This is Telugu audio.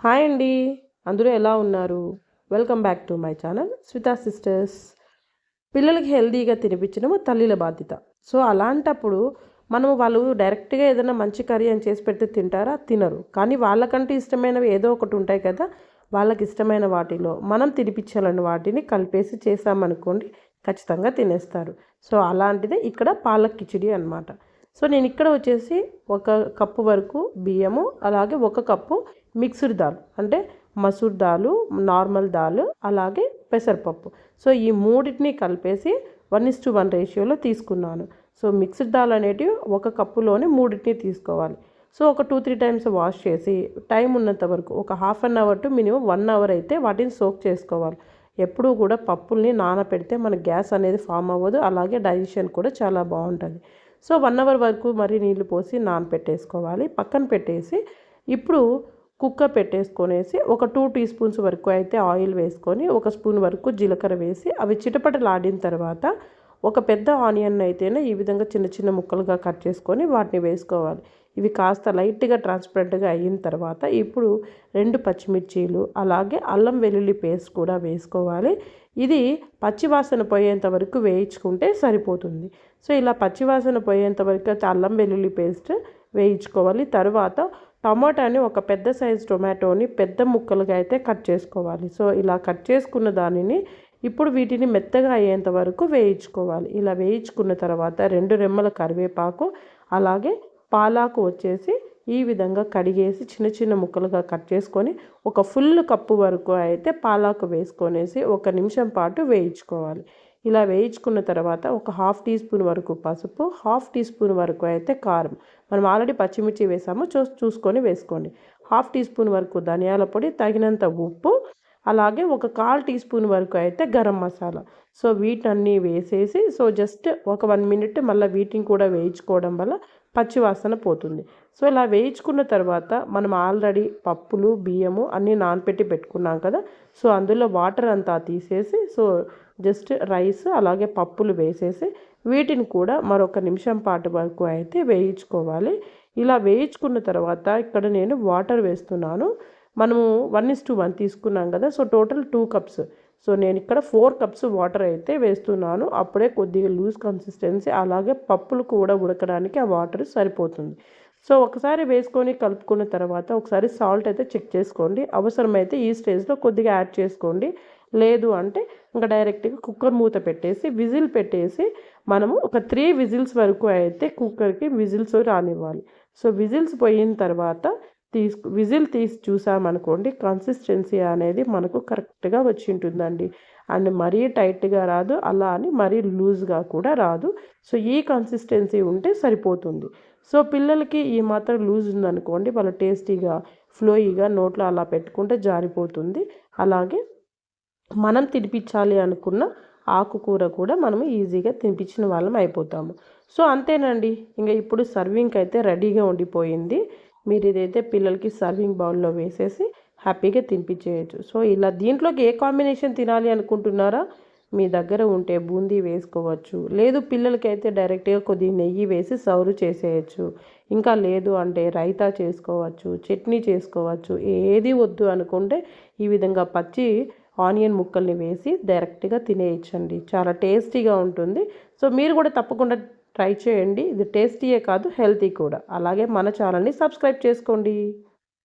హాయ్ అండి. అందరూ ఎలా ఉన్నారు? Welcome back to my channel Swita sisters. పిల్లలకి హెల్తీగా తినిపించడము తల్లిల బాధ్యత. సో అలాంటప్పుడు వాళ్ళు డైరెక్ట్గా ఏదైనా మంచి కర్రీ అని చేసి పెడితే తింటారా? తినరు. కానీ వాళ్ళకంటూ ఇష్టమైనవి ఏదో ఒకటి ఉంటాయి కదా. వాళ్ళకి ఇష్టమైన వాటిలో మనం తినిపించాలని వాటిని కలిపేసి చేసామనుకోండి, ఖచ్చితంగా తినేస్తారు. సో అలాంటిదే ఇక్కడ పాలక్ కిచిడి అనమాట. సో నేను ఇక్కడ వచ్చేసి 1 కప్పు వరకు బియ్యము, అలాగే 1 కప్పు మిక్స్డ్ దాల్ అంటే మసూర్ దాలు, నార్మల్ దాల్, అలాగే పెసరపప్పు. సో ఈ మూడింటిని కలిపేసి 1:1 రేషియోలో తీసుకున్నాను. సో మిక్స్డ్ దాల్ అనేటివి 1 కప్పులోనే మూడింటిని తీసుకోవాలి. సో ఒక 2-3 టైమ్స్ వాష్ చేసి టైం ఉన్నంత వరకు ఒక half an hour to minimum 1 hour అయితే వాటిని సోక్ చేసుకోవాలి. ఎప్పుడూ కూడా పప్పుల్ని నానపెడితే మన గ్యాస్ అనేది ఫామ్ అవ్వదు, అలాగే డైజెషన్ కూడా చాలా బాగుంటుంది. సో 1 అవర్ వరకు మరి నీళ్ళు పోసి నానపెట్టేసుకోవాలి. పక్కన పెట్టేసి ఇప్పుడు కుక్కర్ పెట్టేసుకొనేసి ఒక 2 టీ స్పూన్స్ వరకు అయితే ఆయిల్ వేసుకొని, 1 స్పూన్ వరకు జీలకర్ర వేసి అవి చిటపటలాడిన తర్వాత ఒక పెద్ద ఆనియన్ అయితేనే ఈ విధంగా చిన్న చిన్న ముక్కలుగా కట్ చేసుకొని వాటిని వేసుకోవాలి. ఇవి కాస్త లైట్గా ట్రాన్స్పరెంట్గా అయిన తర్వాత ఇప్పుడు 2 పచ్చిమిర్చీలు, అలాగే అల్లం వెల్లుల్లి పేస్ట్ కూడా వేసుకోవాలి. ఇది పచ్చివాసన పోయేంత వరకు వేయించుకుంటే సరిపోతుంది. సో ఇలా పచ్చివాసన పోయేంత వరకు అల్లం వెల్లుల్లి పేస్ట్ వేయించుకోవాలి. తర్వాత టమాటాని ఒక పెద్ద సైజు టొమాటోని పెద్ద ముక్కలుగా అయితే కట్ చేసుకోవాలి. సో ఇలా కట్ చేసుకున్న దానిని ఇప్పుడు వీటిని మెత్తగా అయ్యేంత వరకు వేయించుకోవాలి. ఇలా వేయించుకున్న తర్వాత 2 రెమ్మల కరివేపాకు, అలాగే పాలాకు వచ్చేసి ఈ విధంగా కడిగేసి చిన్న చిన్న ముక్కలుగా కట్ చేసుకొని ఒక ఫుల్ కప్పు వరకు అయితే పాలాకు వేసుకొనేసి 1 నిమిషం పాటు వేయించుకోవాలి. ఇలా వేయించుకున్న తర్వాత ఒక హాఫ్ టీ స్పూన్ వరకు పసుపు, హాఫ్ టీ స్పూన్ వరకు అయితే కారం, మనం ఆల్రెడీ పచ్చిమిర్చి వేసాము, చూసుకొని వేసుకోండి. హాఫ్ టీ స్పూన్ వరకు ధనియాల పొడి, తగినంత ఉప్పు, అలాగే ఒక 1/4 టీ స్పూన్ వరకు అయితే గరం మసాలా. సో వీటన్నీ వేసేసి జస్ట్ ఒక 1 మినిట్ మళ్ళీ వీటిని కూడా వేయించుకోవడం వల్ల పచ్చివాసన పోతుంది. సో ఇలా వేయించుకున్న తర్వాత మనం ఆల్రెడీ పప్పులు, బియ్యము అన్నీ నానపెట్టి పెట్టుకున్నాం కదా. సో అందులో వాటర్ అంతా తీసేసి జస్ట్ రైస్ అలాగే పప్పులు వేసేసి వీటిని కూడా మరొక నిమిషం పాటు వరకు అయితే వేయించుకోవాలి. ఇలా వేయించుకున్న తర్వాత ఇక్కడ నేను వాటర్ వేస్తున్నాను. మనము 1:1 తీసుకున్నాం కదా. So total 2 cups. సో నేను ఇక్కడ 4 కప్స్ వాటర్ అయితే వేస్తున్నాను. అప్పుడే కొద్దిగా లూజ్ కన్సిస్టెన్సీ, అలాగే పప్పులు కూడా ఉడకడానికి ఆ వాటర్ సరిపోతుంది. సో ఒకసారి వేసుకొని కలుపుకున్న తర్వాత ఒకసారి సాల్ట్ అయితే చెక్ చేసుకోండి. అవసరమైతే ఈ స్టేజ్లో కొద్దిగా యాడ్ చేసుకోండి. లేదు అంటే ఇంకా డైరెక్ట్గా కుక్కర్ మూత పెట్టేసి విజిల్ పెట్టేసి మనము ఒక 3 విజిల్స్ వరకు అయితే కుక్కర్కి విజిల్స్ రానివ్వాలి. సో విజిల్స్ పోయిన తర్వాత విజిల్ తీసి చూసామనుకోండి, కన్సిస్టెన్సీ అనేది మనకు కరెక్ట్గా వచ్చి ఉంటుందండి. అండ్ మరీ టైట్గా రాదు, అలా అని మరీ లూజ్గా కూడా రాదు. సో ఈ కన్సిస్టెన్సీ ఉంటే సరిపోతుంది. సో పిల్లలకి ఈ మాత్రం లూజ్ ఉందనుకోండి, వాళ్ళు టేస్టీగా ఫ్లోయిగా నోట్లో అలా పెట్టుకుంటే జారిపోతుంది. అలాగే మనం తినిపించాలి అనుకున్న ఆకుకూర కూడా మనం ఈజీగా తినిపించిన వాళ్ళం అయిపోతాము. సో అంతేనండి, ఇంకా ఇప్పుడు సర్వింగ్కి అయితే రెడీగా ఉండిపోయింది. మీరు ఇదైతే పిల్లలకి సర్వింగ్ బౌల్లో వేసేసి హ్యాపీగా తినిపించేయచ్చు. సో ఇలా దీంట్లోకి ఏ కాంబినేషన్ తినాలి అనుకుంటున్నారా? మీ దగ్గర ఉంటే బూందీ వేసుకోవచ్చు, లేదు పిల్లలకి అయితే డైరెక్ట్గా కొద్దిగా నెయ్యి వేసి సర్వ్ చేసేయచ్చు. ఇంకా లేదు అంటే రైతా చేసుకోవచ్చు, చట్నీ చేసుకోవచ్చు. ఏది వద్దు అనుకుంటే ఈ విధంగా పచ్చి ఆనియన్ ముక్కల్ని వేసి డైరెక్ట్గా తినేయచ్చండి. చాలా టేస్టీగా ఉంటుంది. సో మీరు కూడా తప్పకుండా ట్రై చేయండి. ఇది టేస్టీయే కాదు, హెల్తీ కూడా. అలాగే మన ఛానల్ని సబ్స్క్రైబ్ చేసుకోండి.